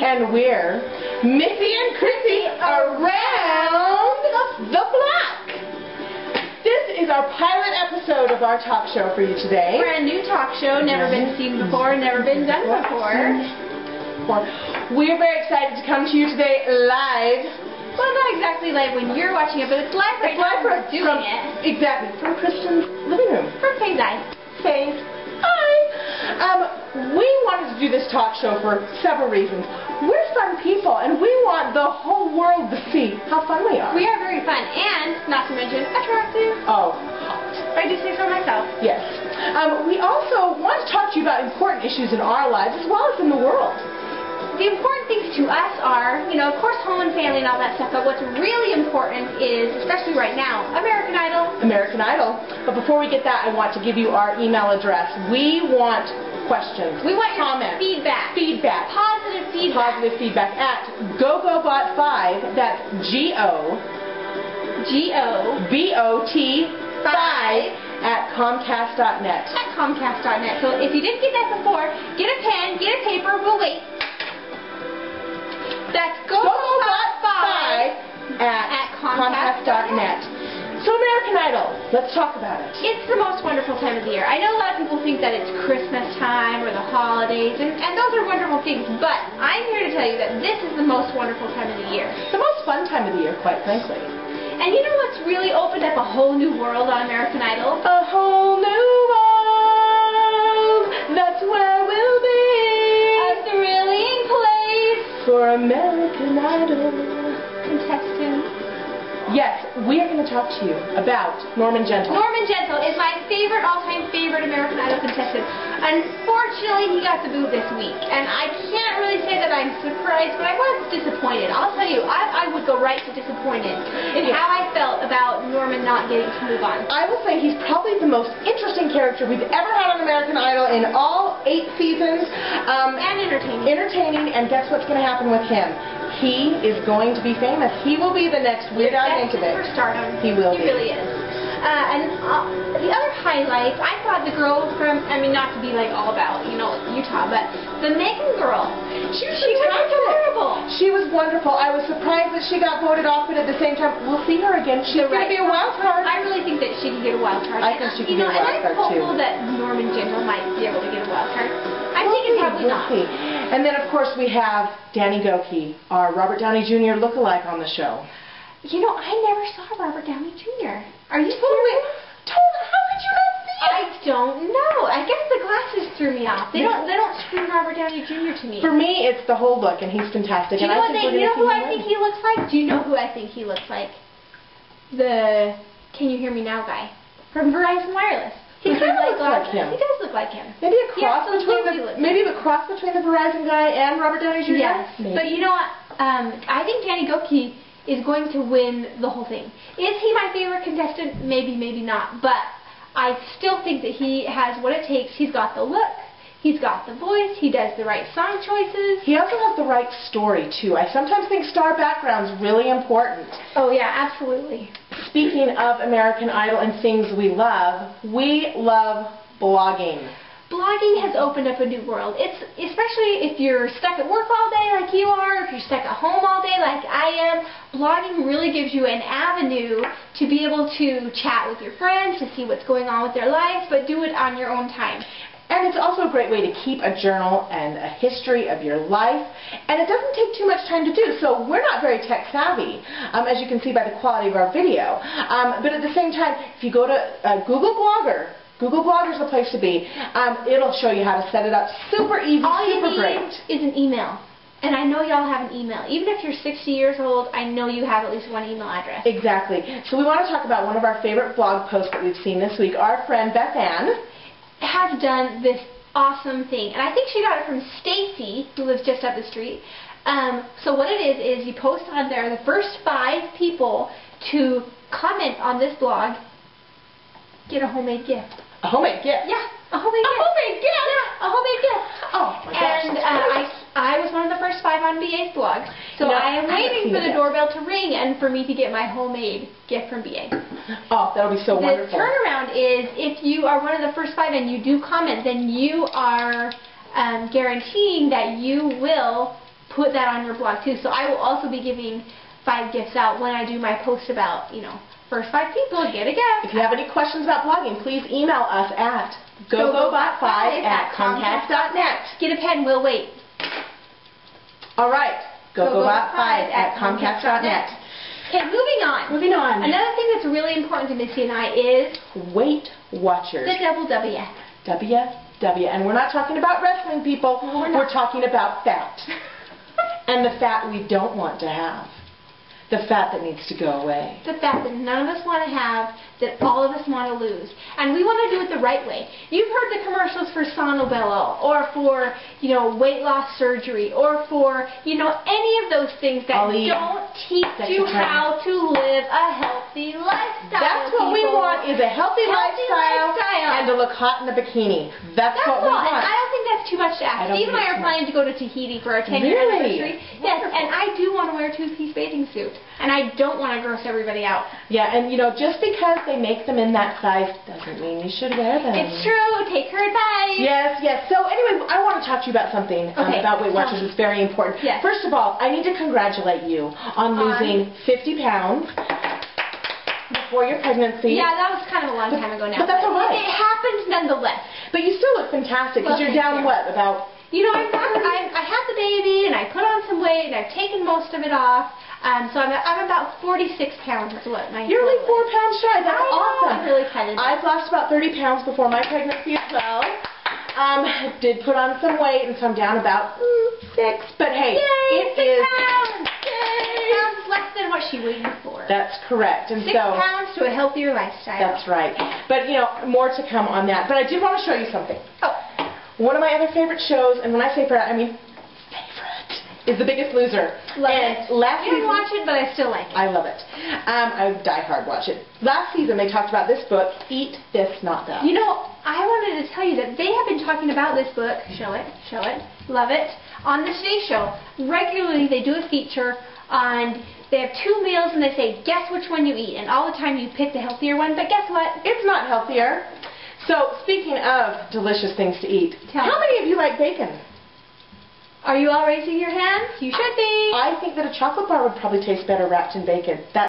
And we're Missy and Krissy around the block. This is our pilot episode of our talk show for you today. Brand new talk show, never been seen before, never been done before. We're very excited to come to you today live. Well, not exactly live when you're watching it, but it's live right now. We're doing it. Exactly, from Kristen's living room. From Faye's eye. Faye's eye. We wanted to do this talk show for several reasons. We're fun people, and we want the whole world to see how fun we are. We are very fun, and, not to mention, attractive. Oh, hot. I do say so myself. Yes. We also want to talk to you about important issues in our lives as well as in the world. The important things to us are, of course, home and family and all that stuff, but what's really important is, especially right now, American Idol. American Idol. But before we get that, I want to give you our email address. We want questions. We want comments, your feedback. Feedback. Positive feedback. Positive feedback at GoGoBot5. That's GOGOBOT5 at Comcast.net. At Comcast.net. So if you didn't get that before, get a pen, get a paper, we'll wait. That's GoGoBot5 at Comcast.net. So American Idol, let's talk about it. It's the most wonderful time of the year. I know a lot of people think that it's Christmas time or the holidays, and those are wonderful things, but I'm here to tell you that this is the most wonderful time of the year. The most fun time of the year, quite frankly. And you know what's really opened up a whole new world on American Idol? A whole new world, that's where we'll be. A thrilling place for American Idol contestants. Yes, we are going to talk to you about Norman Gentle. Norman Gentle is my favorite, all-time favorite American Idol contestant. Unfortunately, he got the boot this week, and I can't really say that I'm surprised, but I was disappointed. I'll tell you, I would go right to disappointed in how I felt about Norman not getting to move on. I will say he's probably the most interesting character we've ever had on American Idol in all 8 seasons. And entertaining. Entertaining, and guess what's going to happen with him? He is going to be famous. He will be the next Weird Al Yankovic. For stardom. He will be. He really is. And the other highlights, I thought the girl from, not to be like all about, Utah, but the Megan girl. She was adorable. She was wonderful. I was surprised that she got voted off, but at the same time, we'll see her again. She's going to be a wild card. I really think that she can get a wild card. I think she can get a wild card, too. And I'm hopeful that Norman Gentle might be able to get a wild card. I'm thinking probably not. And then, of course, we have Danny Gokey, our Robert Downey Jr. look-alike on the show. I never saw Robert Downey Jr. Are you serious? How could you not see it? I don't know. I guess the glasses threw me off. They don't scream Robert Downey Jr. to me. For me, it's the whole look, and he's fantastic. Do you know who I think he looks like? Do you know who I think he looks like? The Can You Hear Me Now guy from Verizon Wireless. He kind of looks like him. He does look like him. Maybe a cross between the Verizon guy and Robert Downey Jr. Yes, maybe. But you know what? I think Danny Gokey is going to win the whole thing. Is he my favorite contestant? Maybe, maybe not. But I still think that he has what it takes. He's got the look. He's got the voice. He does the right song choices. He also has the right story, too. I sometimes think star background's really important. Oh, yeah, absolutely. Speaking of American Idol and things we love blogging. Blogging has opened up a new world. It's especially if you're stuck at work all day like you are, if you're stuck at home all day like I am, blogging really gives you an avenue to be able to chat with your friends, to see what's going on with their lives, but do it on your own time. And it's also a great way to keep a journal and a history of your life, and it doesn't take too much time to do, so we're not very tech savvy, as you can see by the quality of our video. But at the same time, if you go to Google Blogger, Google Blogger is the place to be. It'll show you how to set it up. Super easy, super great. All you need is an email. And I know y'all have an email. Even if you're 60 years old, I know you have at least one email address. Exactly. So we want to talk about one of our favorite blog posts that we've seen this week. Our friend Beth Ann has done this awesome thing. And I think she got it from Stacy, who lives just up the street. So what it is you post on there the first 5 people to comment on this blog get a homemade gift. A homemade gift? Yeah, a homemade gift. A homemade gift? Yeah, a homemade gift. Oh my gosh. And I was one of the first 5 on BA's blog. So I am waiting for the doorbell to ring and for me to get my homemade gift from BA. Oh, that'll be so wonderful. The turnaround is if you are one of the first 5 and you do comment, then you are guaranteeing that you will put that on your blog too. So I will also be giving 5 gifts out when I do my post about, you know, first 5 people get a gift. If you have any questions about blogging, please email us at gogobot5@comcast.net. Get a pen, we'll wait. All right, gogobot5@comcast.net. Okay, moving on. Moving on. Another thing that's really important to Missy and I is Weight Watchers. the double W. W. And we're not talking about wrestling, people. No, we're not. We're talking about fat. And the fat we don't want to have. The fat that needs to go away. The fat that none of us want to have, that all of us want to lose. And we want to do it the right way. You've heard the commercials for Sonobello, or for, you know, weight loss surgery, or for, you know, any of those things that don't teach you how to live a healthy lifestyle. That's what we want, is a healthy lifestyle and to look hot in a bikini. That's what we want. And I don't think that's too much to ask. Steve and I are planning to go to Tahiti for our 10-year anniversary. Yes, and I do want to wear a 2-piece bathing suit. And I don't want to gross everybody out. Yeah, and you know, just because they make them in that size doesn't mean you should wear them. It's true. Take her advice. Yes, yes. So anyway, I want to talk to you about something about Weight Watchers. It's very important. Yes. First of all, I need to congratulate you on losing 50 pounds before your pregnancy. Yeah, that was kind of a long time ago now. But that's all right. It happened nonetheless. But you still look fantastic because you're down what, about... You know, I had the baby and I put on some weight and I've taken most of it off. So I'm about 46 pounds is what my You're like 4 pounds shy. That's awesome. I'm really excited. I've lost about 30 pounds before my pregnancy as well. Did put on some weight, and so I'm down about 6. But hey, Yay, it is 6 pounds less than what she weighed before. That's correct. And 6 so pounds to a healthier lifestyle. that's right. But you know, more to come on that. But I did want to show you something. Oh. One of my other favorite shows, and when I say favorite, I mean favorite, is The Biggest Loser. Love and it. Last I didn't season, watch it, but I still like it. I love it. I die hard watch it. Last season they talked about this book, Eat This, Not That. You know, I wanted to tell you that they have been talking about this book, show it, love it, on the Today Show. Regularly they do a feature on, they have 2 meals and they say, guess which one you eat. And all the time you pick the healthier one, but guess what? It's not healthier. So, speaking of delicious things to eat, Tell me. how many of you like bacon? Are you all raising your hands? You should be. I think that a chocolate bar would probably taste better wrapped in bacon.